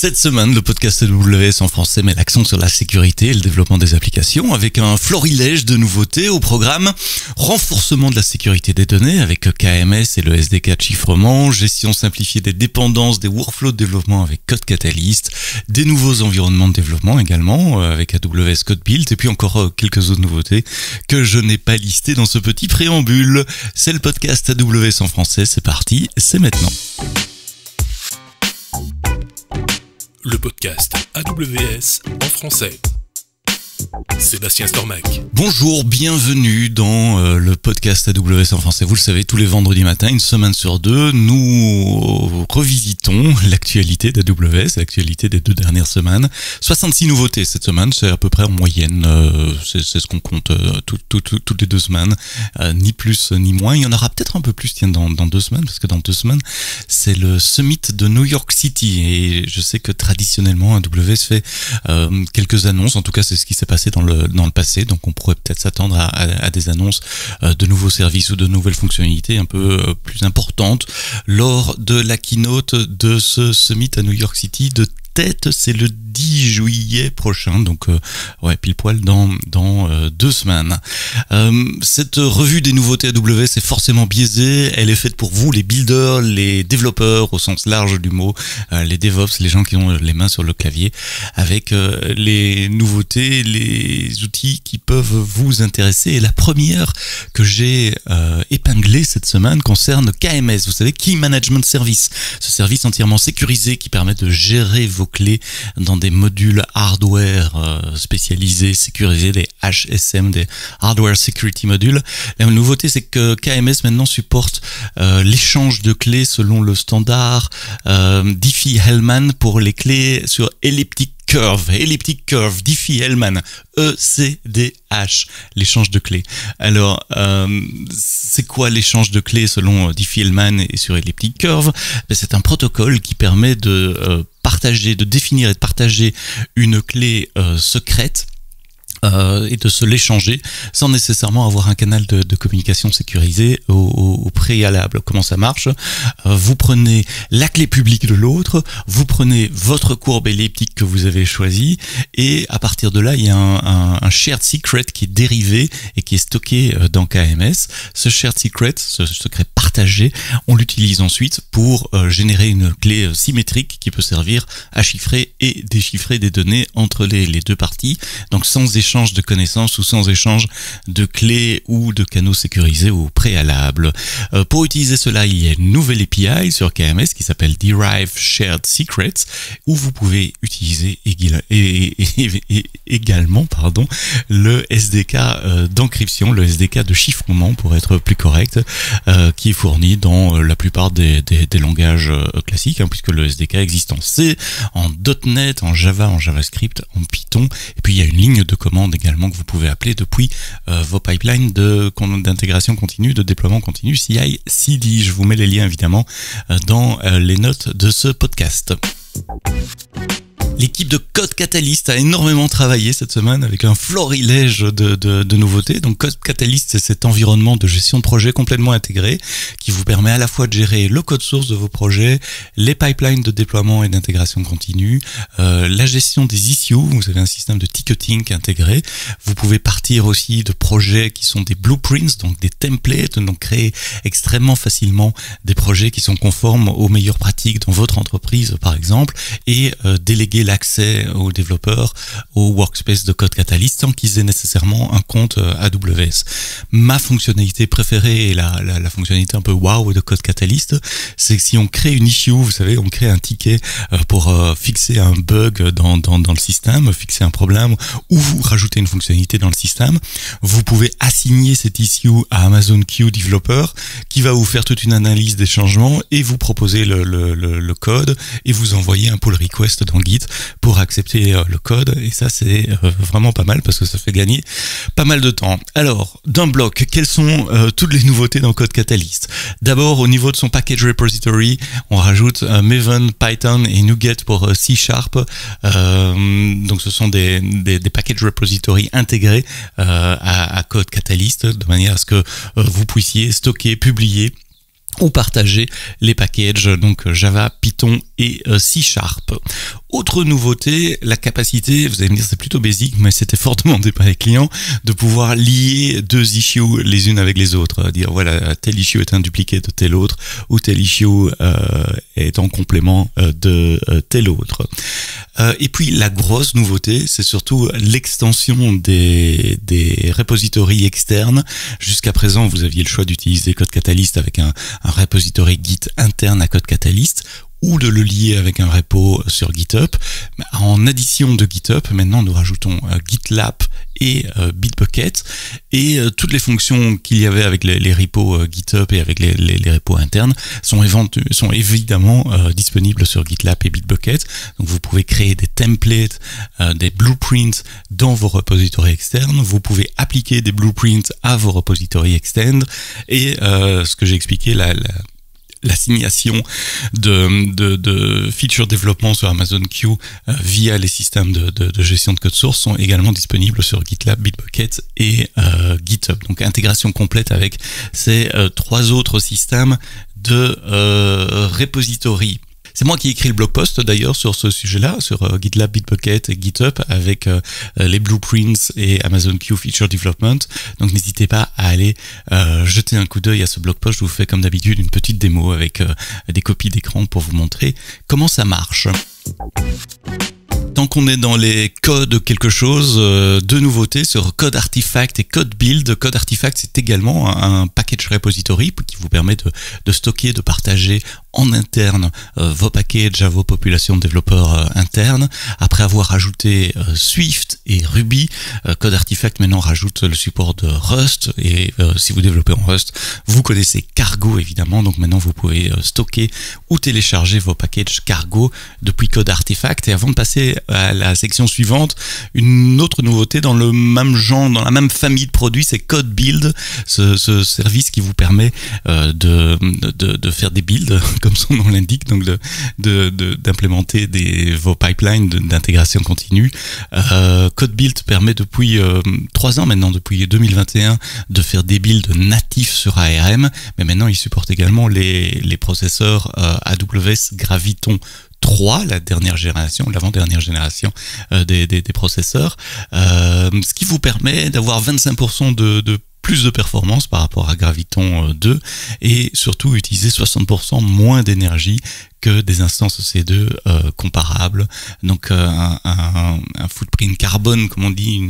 Cette semaine, le podcast AWS en français met l'accent sur la sécurité et le développement des applications avec un florilège de nouveautés au programme. Renforcement de la sécurité des données avec KMS et le SDK de chiffrement, gestion simplifiée des dépendances, des workflows de développement avec Code Catalyst, des nouveaux environnements de développement également avec AWS Code Build et puis encore quelques autres nouveautés que je n'ai pas listées dans ce petit préambule. C'est le podcast AWS en français, c'est parti, c'est maintenant. Le podcast AWS en français. Sébastien Stormac. Bonjour, bienvenue dans le podcast AWS en français. Vous le savez, tous les vendredis matins, une semaine sur deux, nous revisitons l'actualité d'AWS, l'actualité des 2 dernières semaines. 66 nouveautés cette semaine, c'est à peu près en moyenne, c'est ce qu'on compte toutes les 2 semaines, ni plus ni moins. Il y en aura peut-être un peu plus dans 2 semaines, parce que dans 2 semaines, c'est le Summit de New York City. Et je sais que traditionnellement, AWS fait quelques annonces, en tout cas c'est ce qui s'est passé dans le passé, donc on pourrait peut-être s'attendre à des annonces de nouveaux services ou de nouvelles fonctionnalités un peu plus importantes lors de la keynote de ce Summit à New York City. De tête, c'est le 10 juillet prochain, donc pile poil dans 2 semaines. Cette revue des nouveautés AWS est forcément biaisée, elle est faite pour vous, les builders, les développeurs au sens large du mot, les DevOps, les gens qui ont les mains sur le clavier, avec les nouveautés, les outils qui peuvent vous intéresser. Et la première que j'ai épinglée cette semaine concerne KMS, vous savez, Key Management Service, ce service entièrement sécurisé qui permet de gérer vos clés dans des modules hardware spécialisés, sécurisés, des HSM, des Hardware Security Modules. La nouveauté, c'est que KMS maintenant supporte l'échange de clés selon le standard Diffie-Hellman pour les clés sur Elliptic Curve, Diffie-Hellman, ECDH, l'échange de clés. Alors, c'est quoi l'échange de clés selon Diffie-Hellman et sur Elliptic Curve? C'est un protocole qui permet de définir et de partager une clé secrète et de se l'échanger sans nécessairement avoir un canal de communication sécurisé au préalable. Comment ça marche? Vous prenez la clé publique de l'autre, vous prenez votre courbe elliptique que vous avez choisie et à partir de là, il y a un shared secret qui est dérivé et qui est stocké dans KMS. Ce shared secret, ce secret partagé, on l'utilise ensuite pour générer une clé symétrique qui peut servir à chiffrer et déchiffrer des données entre les 2 parties. Donc sans échange de connaissances ou sans échange de clés ou de canaux sécurisés au préalable. Pour utiliser cela, il y a une nouvelle API sur KMS qui s'appelle Derive Shared Secrets où vous pouvez utiliser également le SDK d'encryption, le SDK de chiffrement pour être plus correct, qui est fourni dans la plupart des langages classiques, puisque le SDK existe en C, en .NET, en Java, en JavaScript, en Python, et puis il y a une ligne de commande également que vous pouvez appeler depuis vos pipelines d'intégration continue, de déploiement continu, CI/CD. Je vous mets les liens évidemment dans les notes de ce podcast. L'équipe de Code Catalyst a énormément travaillé cette semaine avec un florilège de nouveautés. Donc Code Catalyst, c'est cet environnement de gestion de projet complètement intégré qui vous permet à la fois de gérer le code source de vos projets, les pipelines de déploiement et d'intégration continue, la gestion des issues. Vous avez un système de ticketing intégré. Vous pouvez partir aussi de projets qui sont des blueprints, donc des templates, donc créer extrêmement facilement des projets qui sont conformes aux meilleures pratiques dans votre entreprise par exemple, et déléguer l'accès aux développeurs au workspace de Code Catalyst sans qu'ils aient nécessairement un compte AWS. Ma fonctionnalité préférée et la fonctionnalité un peu wow de Code Catalyst, c'est que si on crée une issue, vous savez, on crée un ticket pour fixer un bug dans le système, fixer un problème ou vous rajoutez une fonctionnalité dans le système, vous pouvez assigner cette issue à Amazon Q Developer qui va vous faire toute une analyse des changements et vous proposer le code et vous envoyer un pull request dans Git pour accepter le code. Et ça, c'est vraiment pas mal parce que ça fait gagner pas mal de temps. Alors, d'un bloc, quelles sont toutes les nouveautés dans Code Catalyst? D'abord, au niveau de son package repository, on rajoute Maven, Python et NuGet pour C#. Donc, ce sont des package repository intégrés à Code Catalyst de manière à ce que vous puissiez stocker, publier ou partager les packages, donc Java, Python et C#. Autre nouveauté, la capacité, vous allez me dire c'est plutôt basique, mais c'était fort demandé par les clients, de pouvoir lier deux issues les unes avec les autres. Dire voilà, tel issue est un dupliqué de tel autre, ou tel issue est en complément de tel autre. Et puis la grosse nouveauté, c'est surtout l'extension des repositories externes. Jusqu'à présent, vous aviez le choix d'utiliser Code Catalyst avec un repository Git interne à Code Catalyst, ou de le lier avec un repo sur GitHub. En addition de GitHub, maintenant nous rajoutons GitLab et Bitbucket, et toutes les fonctions qu'il y avait avec les repos GitHub et avec les repos internes sont évidemment disponibles sur GitLab et Bitbucket. Donc vous pouvez créer des templates, des blueprints dans vos repositories externes, vous pouvez appliquer des blueprints à vos repositories externes, et ce que j'ai expliqué, l'assignation de feature développement sur Amazon Q via les systèmes de gestion de code source sont également disponibles sur GitLab, Bitbucket et GitHub. Donc intégration complète avec ces trois autres systèmes de repository. C'est moi qui ai écrit le blog post d'ailleurs sur ce sujet-là, sur GitLab, Bitbucket et GitHub avec les blueprints et Amazon Q Feature Development. Donc n'hésitez pas à aller jeter un coup d'œil à ce blog post. Je vous fais comme d'habitude une petite démo avec des copies d'écran pour vous montrer comment ça marche. Tant qu'on est dans les codes quelque chose, deux nouveautés sur Code Artifact et Code Build. Code Artifact, c'est également un package repository qui vous permet de stocker, de partager en interne vos packages à vos populations de développeurs internes. Après avoir ajouté Swift et Ruby, Code Artifact maintenant rajoute le support de Rust, et si vous développez en Rust, vous connaissez Cargo évidemment, donc maintenant vous pouvez stocker ou télécharger vos packages Cargo depuis Code Artifact. Et avant de passer à la section suivante, une autre nouveauté dans le même genre, dans la même famille de produits, c'est Code Build, ce service qui vous permet de faire des builds, comme son nom l'indique, donc d'implémenter vos pipelines d'intégration continue. Code Build permet depuis 3 ans maintenant, depuis 2021, de faire des builds natifs sur ARM, mais maintenant il supporte également les processeurs AWS Graviton 3, la dernière génération, l'avant-dernière génération des processeurs, ce qui vous permet d'avoir 25% de plus de performance par rapport à Graviton 2, et surtout utiliser 60% moins d'énergie que des instances EC2 comparables. Donc un footprint carbone, comme on dit,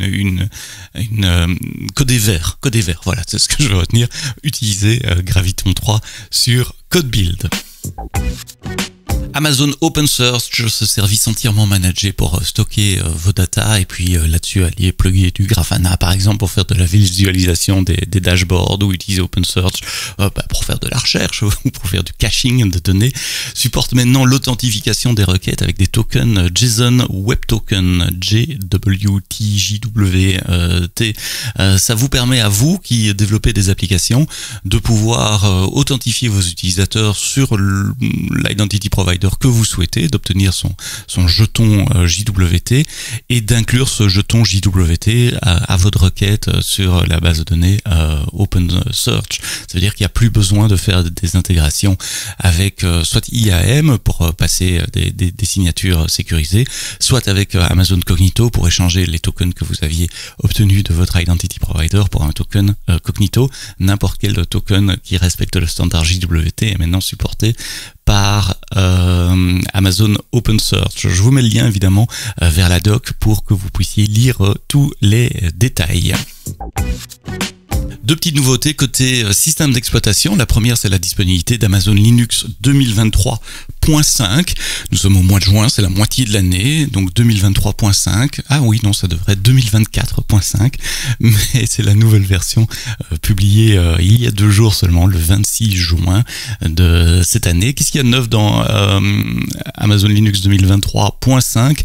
codé vert, voilà, c'est ce que je veux retenir. Utiliser Graviton 3 sur Code Build. Amazon OpenSearch, ce service entièrement managé pour stocker vos data, et puis là-dessus allier, plugger du Grafana par exemple pour faire de la visualisation des dashboards, ou utiliser OpenSearch pour faire de la recherche ou pour faire du caching de données. Supporte maintenant l'authentification des requêtes avec des tokens JSON Web Token, JWT. Ça vous permet à vous qui développez des applications de pouvoir authentifier vos utilisateurs sur l'identity provider que vous souhaitez, d'obtenir son jeton JWT, et d'inclure ce jeton JWT à votre requête sur la base de données OpenSearch. Ça veut dire qu'il n'y a plus besoin de faire des intégrations avec soit IAM pour passer des signatures sécurisées, soit avec Amazon Cognito pour échanger les tokens que vous aviez obtenus de votre identity provider pour un token Cognito. N'importe quel token qui respecte le standard JWT est maintenant supporté par Amazon OpenSearch. Je vous mets le lien évidemment vers la doc pour que vous puissiez lire tous les détails. Deux petites nouveautés côté système d'exploitation. La première, c'est la disponibilité d'Amazon Linux 2023.5. Nous sommes au mois de juin, c'est la moitié de l'année, donc 2023.5. Ah oui, non, ça devrait être 2024.5, mais c'est la nouvelle version publiée il y a 2 jours seulement, le 26 juin de cette année. Qu'est-ce qu'il y a de neuf dans Amazon Linux 2023.5 ?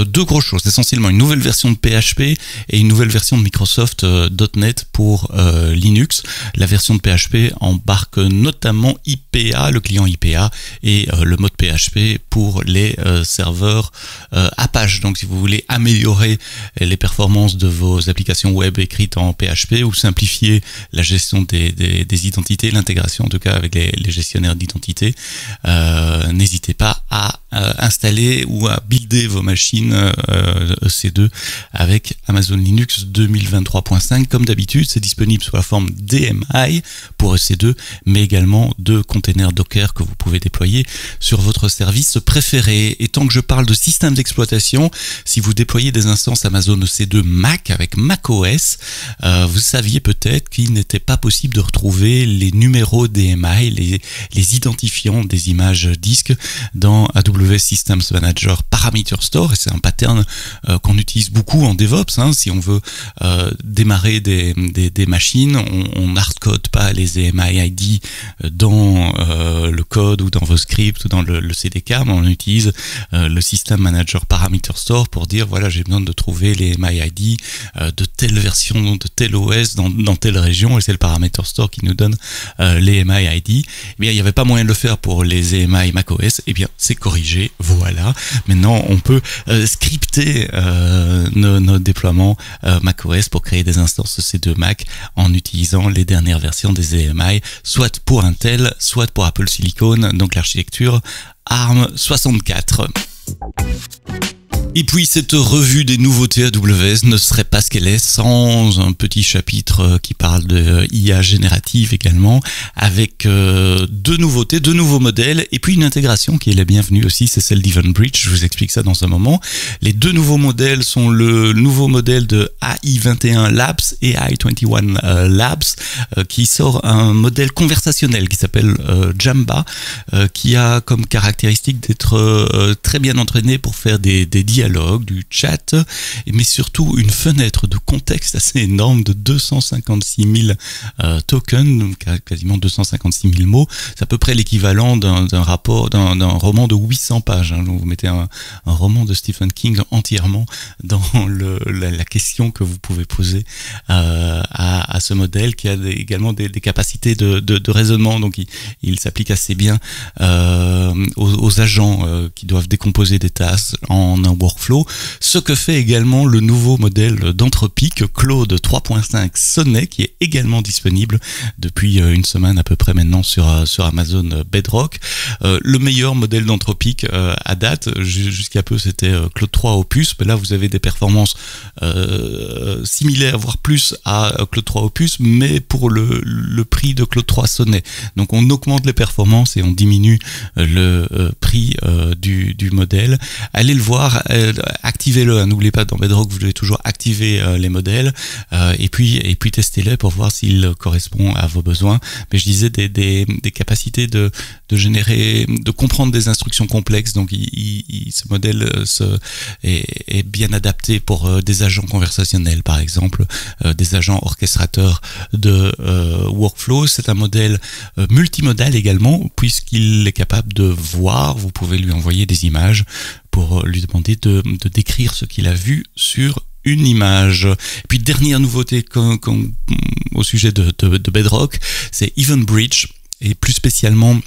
Deux grosses choses, essentiellement une nouvelle version de PHP et une nouvelle version de Microsoft .NET pour Linux. La version de PHP embarque notamment IPA, le client IPA, et le mode PHP pour les serveurs Apache. Donc si vous voulez améliorer les performances de vos applications web écrites en PHP ou simplifier la gestion des identités, l'intégration en tout cas avec les gestionnaires d'identité, n'hésitez pas à installer ou à builder vos machines EC2 avec Amazon Linux 2023.5. Comme d'habitude, c'est disponible sous la forme DMI pour EC2, mais également de containers Docker que vous pouvez déployer sur votre service préféré. Et tant que je parle de système d'exploitation, si vous déployez des instances Amazon EC2 Mac avec macOS, vous saviez peut-être qu'il n'était pas possible de retrouver les numéros DMI, les identifiants des images disques dans AWS Systems Manager Parameter Store. Et c'est un pattern qu'on utilise beaucoup en DevOps. Si on veut démarrer des machines, on hardcode pas les DMI ID dans le code ou dans vos scripts ou dans le CDK, mais on utilise le System Manager Parameter Store pour dire voilà, j'ai besoin de trouver les EMI ID de telle version, de tel OS dans telle région, et c'est le Parameter Store qui nous donne les EMI ID. Eh bien, il n'y avait pas moyen de le faire pour les EMI macOS. Eh bien, c'est corrigé. Voilà. Maintenant, on peut scripter nos déploiements macOS pour créer des instances C2 Mac en utilisant les dernières versions des EMI, soit pour Intel, soit pour Apple Silicon, donc l'architecture ARM64. Et puis cette revue des nouveautés AWS ne serait pas ce qu'elle est sans un petit chapitre qui parle de IA générative également, avec deux nouveautés, deux nouveaux modèles, et puis une intégration qui est la bienvenue aussi, c'est celle d'EventBridge. Je vous explique ça dans un moment. Les deux nouveaux modèles sont le nouveau modèle de AI21 Labs et AI21 Labs, qui sort un modèle conversationnel qui s'appelle Jamba, qui a comme caractéristique d'être très bien entraîné pour faire des dialogues, du chat, mais surtout une fenêtre de contexte assez énorme de 256 000 tokens, donc quasiment 256 000 mots. C'est à peu près l'équivalent d'un roman de 800 pages. Donc vous mettez un roman de Stephen King entièrement dans la question que vous pouvez poser à ce modèle, qui a également des capacités de raisonnement. Donc il s'applique assez bien aux agents qui doivent décomposer des tâches en un workflow, ce que fait également le nouveau modèle d'Anthropic, Claude 3.5 Sonnet, qui est également disponible depuis une semaine à peu près maintenant sur Amazon Bedrock. Le meilleur modèle d'Anthropic à date, jusqu'à peu c'était Claude 3 Opus, mais là vous avez des performances similaires, voire plus à Claude 3 Opus, mais pour le prix de Claude 3 Sonnet. Donc on augmente les performances et on diminue le prix du modèle. Allez le voir, activez-le, n'oubliez pas, dans Bedrock vous devez toujours activer les modèles et puis testez-les pour voir s'ils correspondent à vos besoins. Mais je disais des capacités de générer, de comprendre des instructions complexes. Donc ce modèle est bien adapté pour des agents conversationnels, par exemple, des agents orchestrateurs de workflow. C'est un modèle multimodal également, puisqu'il est capable de voir. Vous pouvez lui envoyer des images pour lui demander de décrire ce qu'il a vu sur une image. Et puis dernière nouveauté au sujet de Bedrock, c'est EventBridge, et plus spécialement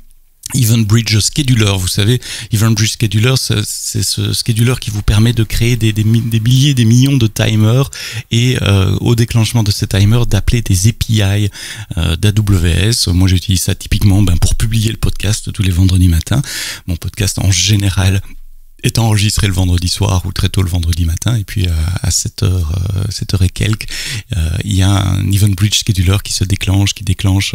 EventBridge Scheduler. Vous savez, EventBridge Scheduler, c'est ce scheduler qui vous permet de créer des milliers, des millions de timers, et au déclenchement de ces timers, d'appeler des API d'AWS. Moi, j'utilise ça typiquement pour publier le podcast tous les vendredis matins. Mon podcast, en général, est enregistré le vendredi soir ou très tôt le vendredi matin, et puis à 7h et quelques, il y a un EventBridge Scheduler qui déclenche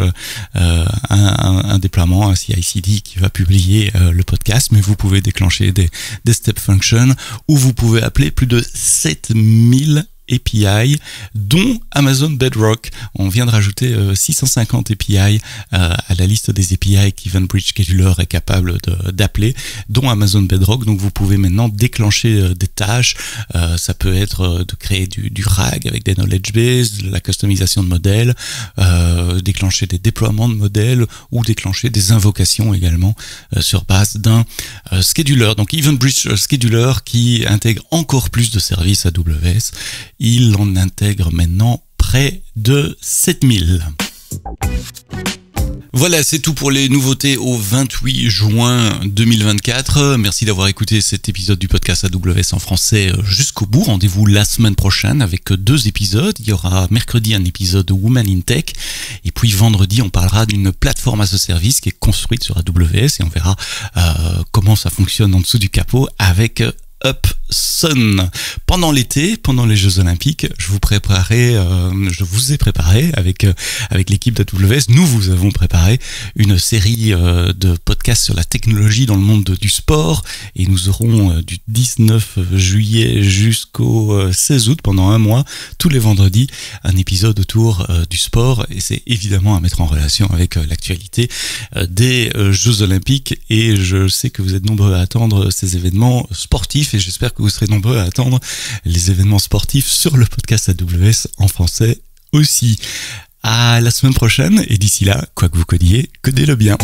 un déploiement, un CI/CD qui va publier le podcast, mais vous pouvez déclencher des step functions, où vous pouvez appeler plus de 7000 API, dont Amazon Bedrock. On vient de rajouter 650 API à la liste des API qu'EventBridge Scheduler est capable d'appeler, dont Amazon Bedrock. Donc vous pouvez maintenant déclencher des tâches. Ça peut être de créer du RAG avec des knowledge base, de la customisation de modèles, déclencher des déploiements de modèles, ou déclencher des invocations également sur base d'un scheduler. Donc EventBridge Scheduler, qui intègre encore plus de services AWS. Il en intègre maintenant près de 7000. Voilà, c'est tout pour les nouveautés au 28 juin 2024. Merci d'avoir écouté cet épisode du podcast AWS en français jusqu'au bout. Rendez-vous la semaine prochaine avec 2 épisodes. Il y aura mercredi un épisode Women in Tech. Et puis vendredi, on parlera d'une plateforme as a service qui est construite sur AWS et on verra comment ça fonctionne en dessous du capot avec Upsun. Pendant l'été, pendant les Jeux Olympiques, je vous ai préparé avec l'équipe d'AWS, nous vous avons préparé une série de podcasts sur la technologie dans le monde du sport et nous aurons du 19 juillet jusqu'au 16 août pendant un mois, tous les vendredis, un épisode autour du sport et c'est évidemment à mettre en relation avec l'actualité des Jeux Olympiques et je sais que vous êtes nombreux à attendre ces événements sportifs et j'espère que vous serez nombreux à attendre les événements sportifs sur le podcast AWS en français aussi. À la semaine prochaine et d'ici là, quoi que vous codiez, codez-le bien.